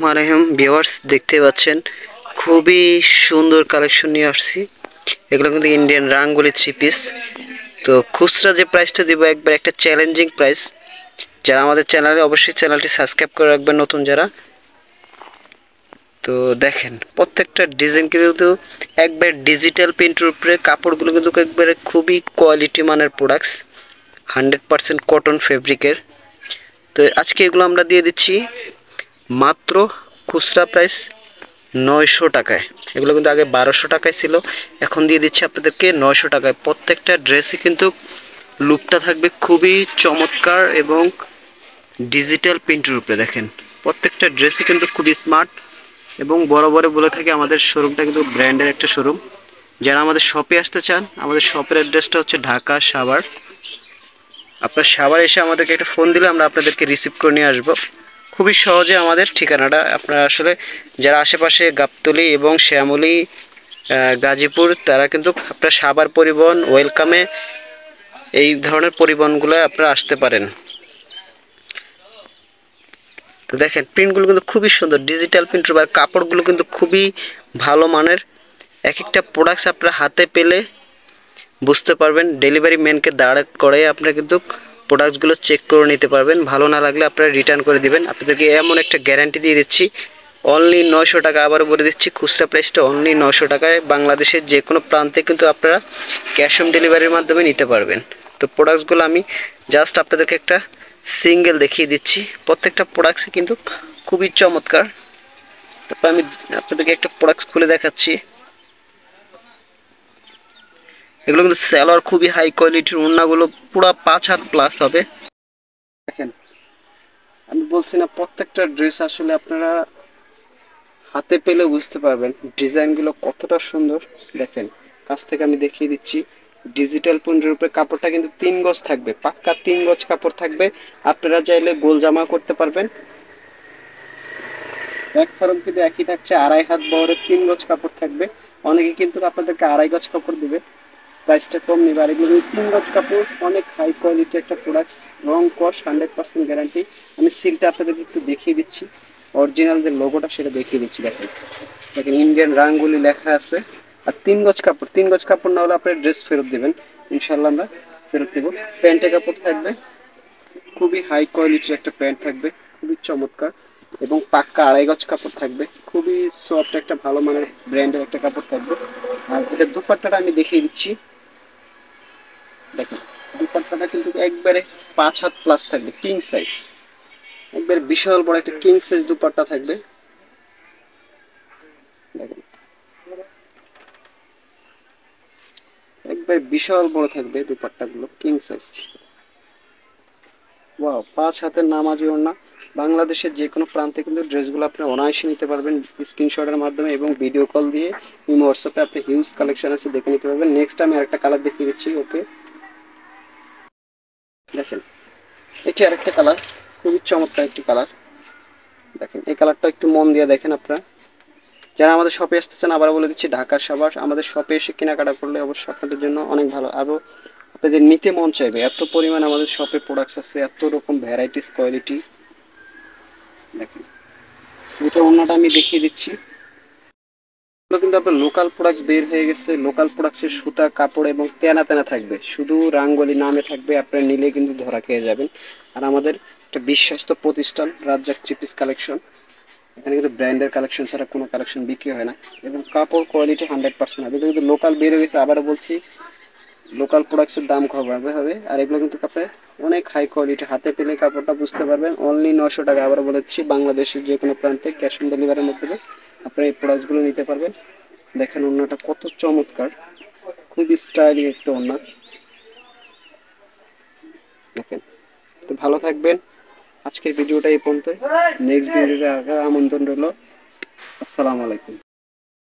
মারাহিম viewers দেখতে পাচ্ছেন খুবই সুন্দর কালেকশন নিয়ে আসছি। এগুলো কিন্তু ইন্ডিয়ান রাঙ্গুলি থ্রি পিস। তো খুচরা যে প্রাইসটা দিব একবার একটা চ্যালেঞ্জিং প্রাইস। যারা আমাদের চ্যানেলে অবশ্যই চ্যানেলটি সাবস্ক্রাইব করে রাখবেন নতুন যারা। তো দেখেন প্রত্যেকটা ডিজাইন কিন্তু একবার ডিজিটাল প্রিন্টের উপরে, কাপড়গুলো কিন্তু একবারে খুবই কোয়ালিটি মানের প্রোডাক্টস, 100% কটন ফেব্রিকের। তো আজকে এগুলো আমরা দিয়ে দিচ্ছি মাত্র খুচরা প্রাইস 900 টাকায়। এগুলো কিন্তু আগে 1200 টাকায় ছিল, এখন দিয়ে দিচ্ছি আপনাদেরকে 900 টাকায়। প্রত্যেকটা ড্রেসই কিন্তু লুকটা থাকবে খুবই চমৎকার এবং ডিজিটাল প্রিন্টের উপরে। দেখেন প্রত্যেকটা ড্রেসই কিন্তু খুবই স্মার্ট এবং বড় বড় বলে থাকে আমাদের শোরুমটা কিন্তু ব্র্যান্ডের একটা শোরুম। যারা আমাদের শপে আসতে চান, আমাদের শপের অ্যাড্রেসটা হচ্ছে ঢাকা সাভার। আপনার সাভার এসে আমাদেরকে একটা ফোন দিলে আমরা আপনাদেরকে রিসিভ করে নিয়ে আসবো। খুবই সহজে আমাদের ঠিকানাটা আপনারা আসলে যারা আশেপাশে গাবতলী এবং শ্যামলী, গাজীপুর, তারা কিন্তু আপনার সাভার পরিবহন ওয়েলকামে এই ধরনের পরিবহনগুলো আপনারা আসতে পারেন। তো দেখেন প্রিন্টগুলো কিন্তু খুবই সুন্দর, ডিজিটাল প্রিন্ট, আর কাপড়গুলো কিন্তু খুবই ভালো মানের। এক একটা প্রোডাক্টস আপনার হাতে পেলে বুঝতে পারবেন। ডেলিভারি ম্যানকে দাঁড় করে আপনারা কিন্তু প্রোডাক্টসগুলো চেক করে নিতে পারবেন। ভালো না লাগলে আপনারা রিটার্ন করে দিবেন। আপনাদেরকে এমন একটা গ্যারান্টি দিয়ে দিচ্ছি, অনলি 900 টাকা। আবারও বলে দিচ্ছি খুচরা প্রাইসটা অনলি 900 টাকায়। বাংলাদেশের যে কোনো প্রান্তে কিন্তু আপনারা ক্যাশ অন ডেলিভারির মাধ্যমে নিতে পারবেন। তো প্রোডাক্টসগুলো আমি জাস্ট আপনাদেরকে একটা সিঙ্গেল দেখিয়ে দিচ্ছি। প্রত্যেকটা প্রোডাক্টসই কিন্তু খুবই চমৎকার। তারপর আমি আপনাদেরকে একটা প্রোডাক্টস খুলে দেখাচ্ছি। এগুলো কিন্তু সেলার খুবই হাই কোয়ালিটির, ওড়নাগুলো পুরো 5 হাত প্লাস হবে। দেখেন আমি বলছি না, প্রত্যেকটা ড্রেস আসলে আপনারা হাতে পেলে বুঝতে পারবেন ডিজাইনগুলো কতটা সুন্দর। দেখেন কাছ থেকে আমি দেখিয়ে দিচ্ছি। ডিজিটাল প্রিন্টের উপরে কাপড়টা কিন্তু 3 গজ থাকবে, পাক্কা 3 গজ কাপড় থাকবে। আপনারা চাইলে গোল জামা করতে পারবেন। ব্যাক ফরম কিন্তু একই থাকছে, 2.5 হাত বহরের 3 গজ কাপড় থাকবে। অনেকে কিন্তু আপনাদেরকে 2.5 গজ কাপড় দিবে, প্রাইসটা কম নেবে। আর এগুলো 3 গজ কাপড়, অনেক হাই কোয়ালিটি একটা প্রোডাক্টস, রং কস 100% গ্যারান্টি। আমি সিলটা আপনাদেরকে একটু দেখিয়ে দিচ্ছি, অরিজিনাল যে লোগোটা সেটা দেখিয়ে দিচ্ছি। দেখেন দেখেন ইন্ডিয়ান রাঙ্গুলি লেখা আছে। আর 3 গজ কাপড়, 3 গজ কাপড় না হলে আপনার ড্রেস ফেরত দেবেন, ইনশাল্লাহ আমরা ফেরত দেবো। প্যান্টে কাপড় থাকবে, খুবই হাই কোয়ালিটির একটা প্যান্ট থাকবে, খুবই চমৎকার এবং পাক্কা 2.5 গজ কাপড় থাকবে। খুবই সফট একটা ভালো মানের ব্র্যান্ডের একটা কাপড় থাকবে। আর এটা দুপাট্টাটা আমি দেখিয়ে দিচ্ছি। দেখেন দুপাট্টাটা কিন্তু একবারে 5 হাত প্লাস থাকবে, কিং সাইজ, একবারে বিশাল বড় একটা কিং সাইজ দুপাট্টা থাকবে। দেখেন একবারে বিশাল বড় থাকবে দুপাট্টাগুলো, কিং সাইজ। ওয়াও, 5 হাতের নামাজি ওড়না। বাংলাদেশের যে কোনো প্রান্তে কিন্তু ড্রেসগুলো আপনি অনায়াসে নিতে পারবেন স্ক্রিনশটের মাধ্যমে এবং ভিডিও কল দিয়ে। ইমো হোয়াটসঅ্যাপে আপনি হিউজ কালেকশন আছে, দেখে নিতে পারবেন। নেক্সট আমি আরেকটা কালার দেখিয়ে দিচ্ছি। ওকে দেখেন এটি আরেকটা কালার, খুবই চমৎকার একটি কালার। দেখেন এই কালারটা একটু মন দিয়ে দেখেন আপনারা। যারা আমাদের শপে আসতে চান, আবার বলে দিচ্ছি ঢাকার সাভার। আমাদের শপে এসে কেনাকাটা করলে অবশ্যই আপনাদের জন্য অনেক ভালো, আরও আপনাদের নিতে মন চাইবে। এত পরিমাণ আমাদের শপে প্রোডাক্টস আছে, এত রকম ভ্যারাইটিস কোয়ালিটি। দেখেন এটা অন্যটা আমি দেখিয়ে দিচ্ছি। এগুলো কিন্তু আপনার লোকাল প্রোডাক্টস বের হয়ে গেছে। লোকাল প্রোডাক্টসের সুতা কাপড় এবং তেনা তেনা থাকবে, শুধু রাঙ্গলি নামে থাকবে, আপনারা নিলে কিন্তু ধরা খেয়ে যাবেন। আর আমাদের একটা বিশ্বস্ত প্রতিষ্ঠান রাজ্জাক থ্রি পিস কালেকশন, এখানে কিন্তু ব্র্যান্ডের কালেকশন ছাড়া কোনো কালেকশন বিক্রি হয় না এবং কাপড় কোয়ালিটি 100% হবে। এগুলো কিন্তু লোকাল বের হয়ে গেছে, আবারও বলছি লোকাল প্রোডাক্টসের দাম হবে। আর এগুলো কিন্তু আপনি অনেক হাই কোয়ালিটি, হাতে পেলে কাপড়টা বুঝতে পারবেন। অনলি 900 টাকা। আবার বলেছি বাংলাদেশের যে কোনো প্রান্তে ক্যাশ অন ডেলিভারির মাধ্যমে আপনারা এই প্রোডাক্টসগুলো নিতে পারবেন। দেখেন ওড়নাটা কত চমৎকার, খুবই স্টাইলিশ একটা ওড়না। দেখেন তো ভালো থাকবেন। আজকের ভিডিওটা এই পর্যন্ত, নেক্সট ভিডিওতে আমন্ত্রণ রইল। আসসালামু আলাইকুম।